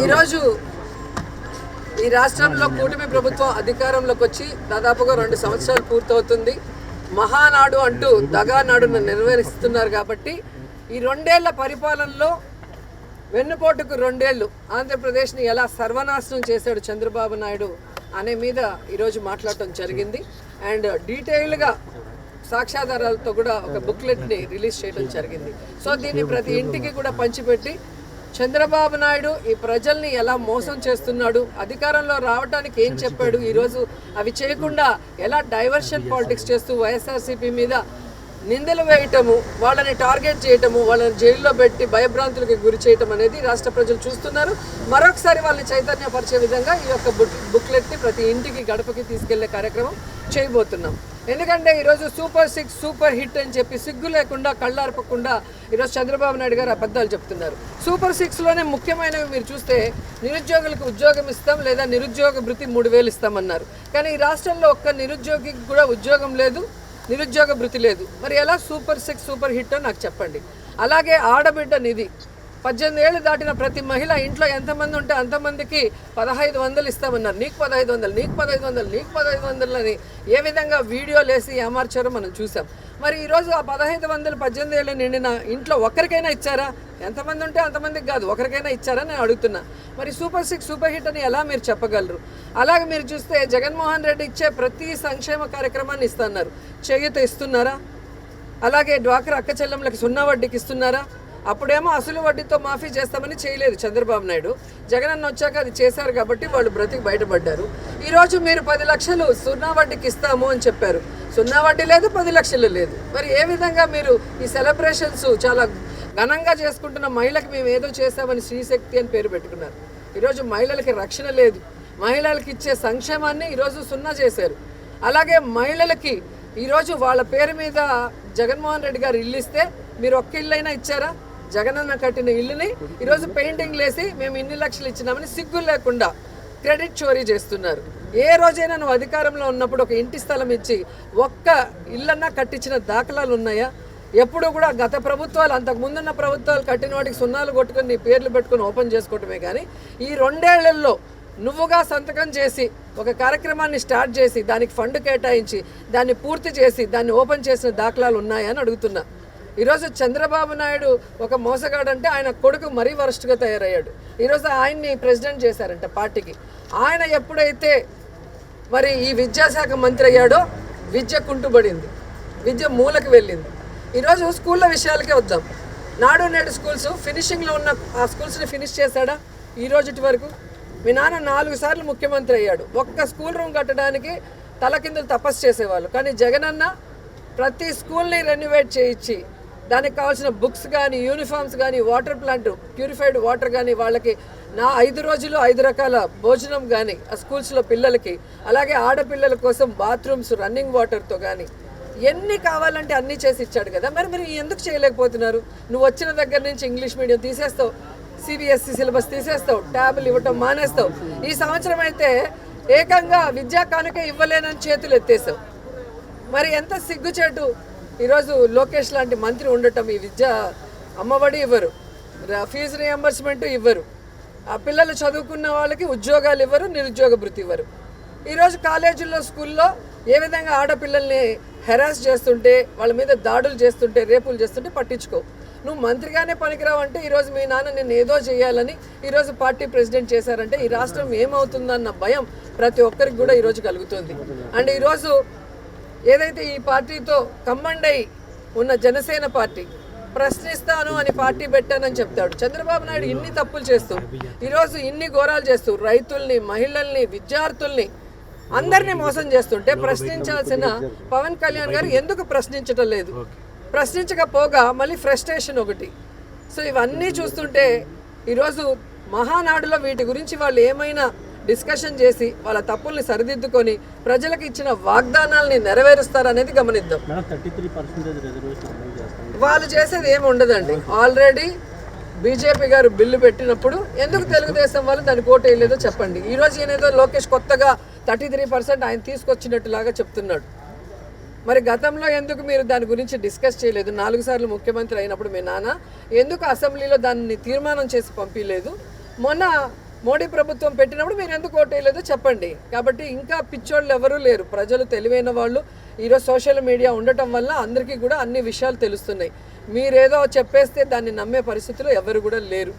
ఈరోజు ఈ రాష్ట్రంలో కూటమి ప్రభుత్వం అధికారంలోకి వచ్చి దాదాపుగా 2 సంవత్సరాలు పూర్తవుతుంది. మహానాడు అంటూ దగానాడును నిర్వహిస్తున్నారు. కాబట్టి ఈ 2 ఏళ్ల పరిపాలనలో వెన్నుపోటుకు 2 ఏళ్ళు ఆంధ్రప్రదేశ్ని ఎలా సర్వనాశనం చేశాడు చంద్రబాబు నాయుడు అనే మీద ఈరోజు మాట్లాడటం జరిగింది. అండ్ డీటెయిల్గా సాక్ష్యాధారాలతో కూడా ఒక బుక్లెట్ని రిలీజ్ చేయడం జరిగింది. సో దీన్ని ప్రతి ఇంటికి కూడా పంచిపెట్టి చంద్రబాబు నాయుడు ఈ ప్రజల్ని ఎలా మోసం చేస్తున్నాడు, అధికారంలో రావడానికి ఏం చెప్పాడు, ఈరోజు అవి చేయకుండా ఎలా డైవర్షన్ పాలిటిక్స్ చేస్తూ వైఎస్ఆర్సీపీ మీద నిందలు వేయటము, వాళ్ళని టార్గెట్ చేయటము, వాళ్ళని జైల్లో పెట్టి భయభ్రాంతులకు గురి చేయటం అనేది రాష్ట్ర ప్రజలు చూస్తున్నారు. మరొకసారి వాళ్ళని చైతన్యపరిచే విధంగా ఈ యొక్క బుక్లెట్ని ప్రతి ఇంటికి గడపకి తీసుకెళ్లే కార్యక్రమం చేయబోతున్నాం. ఎందుకంటే ఈరోజు సూపర్ 6 సూపర్ హిట్ అని చెప్పి సిగ్గు లేకుండా కళ్ళార్పకుండా ఈరోజు చంద్రబాబు నాయుడు గారు అబద్ధాలు చెప్తున్నారు. సూపర్ 6లోనే ముఖ్యమైనవి మీరు చూస్తే నిరుద్యోగులకు ఉద్యోగం ఇస్తాం లేదా నిరుద్యోగ భృతి 3000 ఇస్తామన్నారు. కానీ ఈ రాష్ట్రంలో ఒక్క నిరుద్యోగికి కూడా ఉద్యోగం లేదు, నిరుద్యోగ భృతి లేదు. మరి ఎలా సూపర్ 6 సూపర్ హిట్ అని నాకు చెప్పండి. అలాగే ఆడబిడ్డ నిధి 18 ఏళ్ళు దాటిన ప్రతి మహిళ ఇంట్లో ఎంతమంది ఉంటే అంతమందికి 1500 ఇస్తామన్నారు. నీకు 1500, నీకు 1500, నీకు 1500 అని ఏ విధంగా వీడియోలు వేసి ఏమార్చారో మనం చూసాం. మరి ఈరోజు ఆ 1500 18 ఏళ్ళు నిండిన ఇంట్లో ఒక్కరికైనా ఇచ్చారా? ఎంతమంది ఉంటే అంతమందికి కాదు, ఒకరికైనా ఇచ్చారా నేను అడుగుతున్నా. మరి సూపర్ 6 సూపర్ హిట్ అని ఎలా మీరు చెప్పగలరు? అలాగే మీరు చూస్తే జగన్మోహన్ రెడ్డి ఇచ్చే ప్రతి సంక్షేమ కార్యక్రమాన్ని ఇస్తున్నారు. చేయూత ఇస్తున్నారా? అలాగే డ్వాక్రా అక్క చెల్లెమ్మలకి 0 వడ్డీకి ఇస్తున్నారా? అప్పుడేమో అసలు వడ్డీతో మాఫీ చేస్తామని చేయలేదు చంద్రబాబు నాయుడు. జగనన్న వచ్చాక అది చేశారు కాబట్టి వాళ్ళు బ్రతికి బయటపడ్డారు. ఈరోజు మీరు 10 లక్షలు 0 వడ్డీకి ఇస్తాము అని చెప్పారు. 0 వడ్డీ లేదు, 10 లక్షలు లేదు. మరి ఏ విధంగా మీరు ఈ సెలబ్రేషన్స్ చాలా ఘనంగా చేసుకుంటున్న మహిళకి మేము ఏదో చేస్తామని శ్రీశక్తి అని పేరు పెట్టుకున్నారు. ఈరోజు మహిళలకి రక్షణ లేదు. మహిళలకి ఇచ్చే సంక్షేమాన్ని ఈరోజు 0 చేశారు. అలాగే మహిళలకి ఈరోజు వాళ్ళ పేరు మీద జగన్మోహన్ రెడ్డి గారు ఇల్లు ఇస్తే మీరు ఒక్క ఇల్లు అయినా ఇచ్చారా? జగనన్న కట్టిన ఇల్లుని ఈరోజు పెయింటింగ్లు వేసి మేము ఇన్ని లక్షలు ఇచ్చినామని సిగ్గు లేకుండా క్రెడిట్ చోరీ చేస్తున్నారు. ఏ రోజైనా నువ్వు అధికారంలో ఉన్నప్పుడు ఒక ఇంటి స్థలం ఇచ్చి ఒక్క ఇల్లన్నా కట్టించిన దాఖలాలు ఉన్నాయా? ఎప్పుడు కూడా గత ప్రభుత్వాలు, అంతకు ముందున్న ప్రభుత్వాలు కట్టిన వాటికి 0 కొట్టుకొని నీ పేర్లు పెట్టుకొని ఓపెన్ చేసుకోవటమే. కానీ ఈ 2 ఏళ్లలో నువ్వుగా సంతకం చేసి ఒక కార్యక్రమాన్ని స్టార్ట్ చేసి దానికి ఫండ్ కేటాయించి దాన్ని పూర్తి చేసి దాన్ని ఓపెన్ చేసిన దాఖలాలు ఉన్నాయా అని అడుగుతున్నా. ఈరోజు చంద్రబాబు నాయుడు ఒక మోసగాడంటే ఆయన కొడుకు మరీ వరస్ట్గా తయారయ్యాడు. ఈరోజు ఆయన్ని ప్రెసిడెంట్ చేశారంట పార్టీకి. ఆయన ఎప్పుడైతే మరి ఈ విద్యాశాఖ మంత్రి అయ్యాడో విద్య కుంటుబడింది, విద్య మూలకు వెళ్ళింది. ఈరోజు స్కూళ్ళ విషయాలకే వద్దాం. నాడు నేడు స్కూల్స్ ఫినిషింగ్లో ఉన్న ఆ స్కూల్స్ని ఫినిష్ చేశాడా ఈ రోజుటి వరకు? మీ నాన్న 4 సార్లు ముఖ్యమంత్రి అయ్యాడు. ఒక్క స్కూల్ రూమ్ కట్టడానికి తలకిందులు తపస్సు చేసేవాళ్ళు. కానీ జగనన్న ప్రతి స్కూల్ని రెన్యువేట్ చేయించి దానికి కావాల్సిన బుక్స్ కానీ, యూనిఫామ్స్ కానీ, వాటర్ ప్లాంట్, ప్యూరిఫైడ్ వాటర్ కానీ, వాళ్ళకి 5 రోజులు 5 రకాల భోజనం కానీ ఆ స్కూల్స్లో పిల్లలకి, అలాగే ఆడపిల్లల కోసం బాత్రూమ్స్ రన్నింగ్ వాటర్తో కానీ ఎన్ని కావాలంటే అన్నీ చేసి ఇచ్చాడు కదా. మరి మీరు ఎందుకు చేయలేకపోతున్నారు? నువ్వు వచ్చిన దగ్గర నుంచి ఇంగ్లీష్ మీడియం తీసేస్తావు, CBSE సిలబస్ తీసేస్తావు, ట్యాబ్లు ఇవ్వటం మానేస్తావు. ఈ సంవత్సరం అయితే ఏకంగా విద్యా కానుక ఇవ్వలేనని చేతులు ఎత్తేసావు. మరి ఎంత సిగ్గుచేటు. ఈరోజు లోకేష్ లాంటి మంత్రి ఉండటం, ఈ విద్య అమ్మఒడి ఇవ్వరు, ఫీజు రియంబర్స్మెంట్ ఇవ్వరు, ఆ పిల్లలు చదువుకున్న వాళ్ళకి ఉద్యోగాలు ఇవ్వరు, నిరుద్యోగ భృతి ఇవ్వరు. ఈరోజు కాలేజీల్లో స్కూల్లో ఏ విధంగా ఆడపిల్లల్ని హెరాస్ చేస్తుంటే, వాళ్ళ మీద దాడులు చేస్తుంటే, రేపులు చేస్తుంటే పట్టించుకో. నువ్వు మంత్రిగానే పనికిరావు అంటే ఈరోజు మీ నాన్న నేను ఏదో చేయాలని ఈరోజు పార్టీ ప్రెసిడెంట్ చేశారంటే ఈ రాష్ట్రం ఏమవుతుందన్న భయం ప్రతి ఒక్కరికి కూడా ఈరోజు కలుగుతుంది. అండ్ ఈరోజు ఏదైతే ఈ పార్టీతో కమ్మండ్ అయి ఉన్న జనసేన పార్టీ ప్రశ్నిస్తాను అని పార్టీ పెట్టానని చెప్తాడు. చంద్రబాబు నాయుడు ఇన్ని తప్పులు చేస్తూ ఈరోజు ఇన్ని ఘోరాలు చేస్తూ రైతుల్ని, మహిళల్ని, విద్యార్థుల్ని అందరినీ మోసం చేస్తుంటే ప్రశ్నించాల్సిన పవన్ కళ్యాణ్ గారు ఎందుకు ప్రశ్నించడం లేదు? ప్రశ్నించకపోగా మళ్ళీ ఫ్రస్ట్రేషన్ ఒకటి. సో ఇవన్నీ చూస్తుంటే ఈరోజు మహానాడులో వీటి గురించి వాళ్ళు ఏమైనా డిస్కషన్ చేసి వాళ్ళ తప్పుల్ని సరిదిద్దుకొని ప్రజలకు ఇచ్చిన వాగ్దానాలని నెరవేరుస్తారనేది గమనిద్దాం. వాళ్ళు చేసేది ఏమి ఉండదండి. ఆల్రెడీ బీజేపీ గారు బిల్లు పెట్టినప్పుడు ఎందుకు తెలుగుదేశం వాళ్ళు దానికి ఓటు వేయలేదో చెప్పండి. ఈరోజు ఈయనేదో లోకేష్ కొత్తగా 33% ఆయన తీసుకొచ్చినట్టులాగా చెప్తున్నాడు. మరి గతంలో ఎందుకు మీరు దాని గురించి డిస్కస్ చేయలేదు? 4 సార్లు ముఖ్యమంత్రి అయినప్పుడు మీ నాన్న ఎందుకు అసెంబ్లీలో దాన్ని తీర్మానం చేసి పంపించలేదు? మొన్న మోడీ ప్రభుత్వం పెట్టినప్పుడు మీరు ఎందుకు ఓటేయలేదో చెప్పండి. కాబట్టి ఇంకా పిచ్చోళ్ళు ఎవరూ లేరు, ప్రజలు తెలివైన వాళ్ళు. ఈరోజు సోషల్ మీడియా ఉండటం వల్ల అందరికీ కూడా అన్ని విషయాలు తెలుస్తున్నాయి. మీరేదో చెప్పేస్తే దాన్ని నమ్మే పరిస్థితిలో ఎవరు కూడా లేరు.